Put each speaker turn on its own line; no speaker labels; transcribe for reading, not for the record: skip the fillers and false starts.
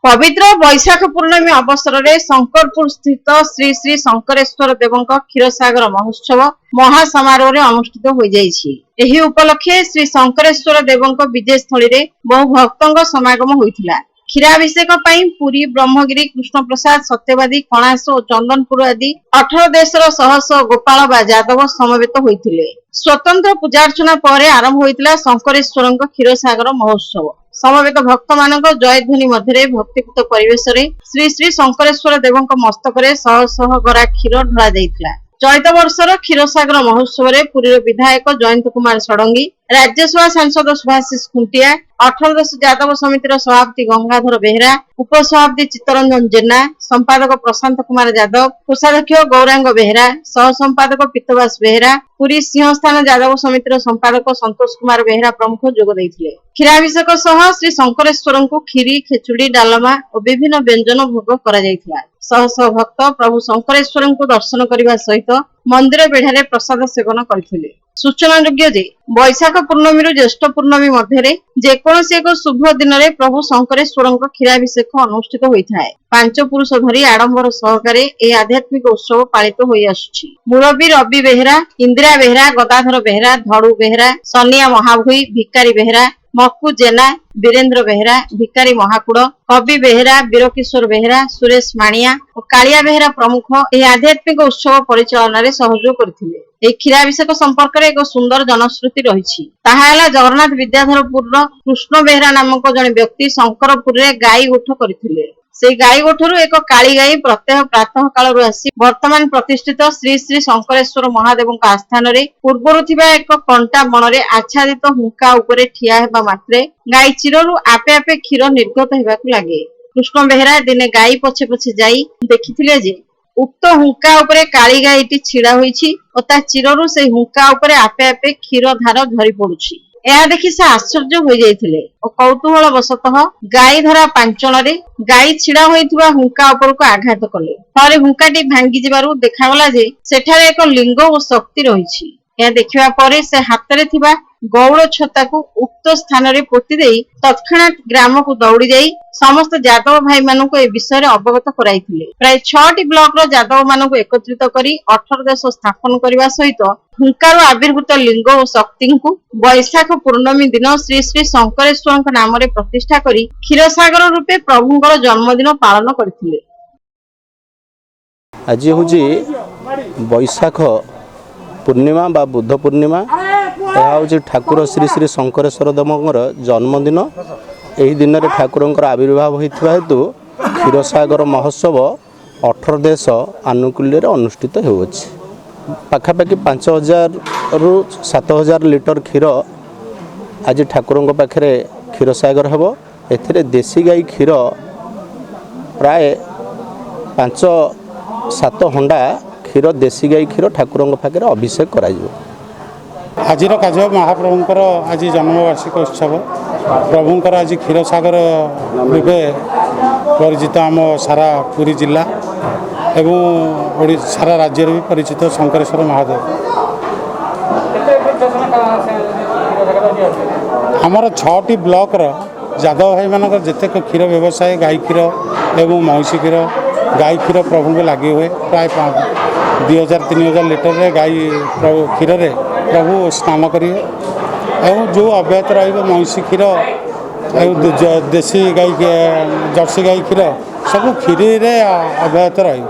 पवित्र वैशाख पूर्णमी अवसर में शंकरपुर स्थित श्री श्री शंकरेश्वर देव क्षीरसागर महोत्सव महासमारोह अनुष्ठित हो जाइए। उपलक्षे श्री शंकरेश्वर देव विजय स्थली में बहु भक्तों समागम होता। क्षीराभिषेक पुरी ब्रह्मगिरी कृष्ण प्रसाद सत्यवादी कणास और चंदनपुर आदि 18 देशर शह शह गोपाल बा यादव समवेत होते। स्वतंत्र पूजार्चना पर आरंभ होता शंकरेश्वर क्षीरसागर महोत्सव। समवेत भक्त मान जयध्वनि मध्य भक्तिपूत परिवेश श्री श्री शंकरेश्वर देव मस्तक शह शह गरा क्षीर ढला जाइथिला। चलित वर्षर क्षीरसागर महोत्सव में पुरी विधायक जयंत कुमार षडंगी, राज्यसभा सांसद सुभाषिष खुंटिया, 18 यादव समितिर सभापति गंगाधर बेहरा, उपसभापति चित्तरंजन जेना, संपादक प्रशांत कुमार यादव, कोषाध्यक्ष गौरांग बेहरा, सह संपादक पीतवास बेहरा, पुरी सिंहस्थान यादव समितिर संपादक संतोष कुमार बेहरा प्रमुख जोग देइथिले। क्षीराभिषेक सह श्री शंकरेश्वर को खीरी, खेचुड़ी, डालमा और विभिन्न व्यंजन भोग करा जाइथिला। शह शह भक्त प्रभु शंकरेश्वर को दर्शन करने सहित मंदिर बेढ़ारे प्रसाद सेवन करथिले। सूचना योग्य जे वैशाख पूर्णमी ज्येष्ठ पूर्णमी मध्य जेकोसी एक शुभ दिन में प्रभु शंकरेश्वर क्षीराभिषेक अनुष्ठित होता है। 5 पुरुष धरी आडंबर सहकारे यह आध्यात्मिक उत्सव पालित हो आसुछि। मुरबी रवि बेहरा, इंदिरा बेहरा, गदाधर बेहरा, धड़ू बेहरा, सनिया महाभुई, भिकारी बेहरा, मक्कू जेना, वीरेंद्र बेहरा, भिकारी महाकुड़, कवि बेहरा, वीरकिशोर बेहरा, सुरेश माणिया और कालिया बेहरा प्रमुख यह आध्यात्मिक उत्सव परिचालन में सहयोग करथिले। क्षीराभिषेक संपर्क में एक सुंदर जनश्रुति रही। जगन्नाथ विद्याधरपुर कृष्ण बेहरा नामक जड़े व्यक्ति शंकरपुर में गाई गोठ करथिले। से गाई गोठरू एक काली गाई प्रत्यह प्रातः काल आसी वर्तमान प्रतिष्ठित श्री श्री शंकरेश्वर महादेव आस्थान पूर्वर एक कंटा बण में आच्छादित हुंका उपरे ठिया हेबा मात्रे गाई चिररू आपे आपे क्षीर निर्गत हेबाकु लागे। कृष्ण बेहरा दिने गाई पछे पछे जाई देखिथिले जे उक्त हुंका उपरे काली गाईटी छिड़ा होईछि और ता चिररू से हुंका उपरे आपे आपे क्षीर धार झरी पड़ुछि। यह देखि से आश्चर्य हो जाइथिले और कौतूहल वशतः गाई धरा पांचन गाई छिड़ा होइथिबा हुंका ऊपर को आघात कले। फले हुंकाटी भांगी जिबारु देखागला जे सेठारे एक लिंग और शक्ति रहिछि। यह देखिबा परे से हातरे थिबा गौड़ छता को उक्त स्थान रे पोति देई तत्क्षणात ग्राम को दौड़ी जाई समस्त यादव भाई मानक ए विषय अवगत कराइथिले। प्राय 6टी ब्लॉक रो यादव मानक एकत्रित करी 18 देश स्थापन करने सहित हुंकार आविर्भूत लिंग और शक्ति को वैशाख पूर्णमी दिन श्री श्री शंकरेश्वर नाम रे प्रतिष्ठा करी क्षीरसागर रूपे प्रभुंकर जन्मदिन पालन करथिले।
आज हूँ वैशाख पूर्णिमा बा बुद्ध पूर्णिमा। यह हूँ ठाकुर श्री श्री शंकरेश्वर देवर जन्मदिन। यही दिन में ठाकुर आविर्भाव होता हेतु क्षीरसागर महोत्सव 18 देश आनुकूल्य अनुष्ठित हो पाखापाखि 5000 रु 7000 लिटर क्षीर आज ठाकुर पाखे क्षीरसागर हेब। ए देशी गाई क्षीर प्राय 5-7 हंडा क्षीर देशी गाई क्षीर ठाकुर पाखे अभिषेक करा।
आज कार्य महाप्रभुंर आज जन्मवार्षिक उत्सव प्रभुंर आज क्षीरसागर रूपे परिचित आम सारा पुरी जिला एवं सारा राज्य भी परिचित शंकरेश्वर महादेव। आमर 6टी ब्लॉक यादव भाई मान जिते क्षीर व्यवसाय गाई क्षीर एवं महिषी क्षीर गाई क्षीर प्रभु को लगे हुए प्राय 2000-3000 लिटर गाई क्षीर प्रभु स्नान करेंगे एवं जो अव्याहत महिषी क्षीर देशी गाई जर्सी गाई क्षीर सब क्षीर अव्याहत रही।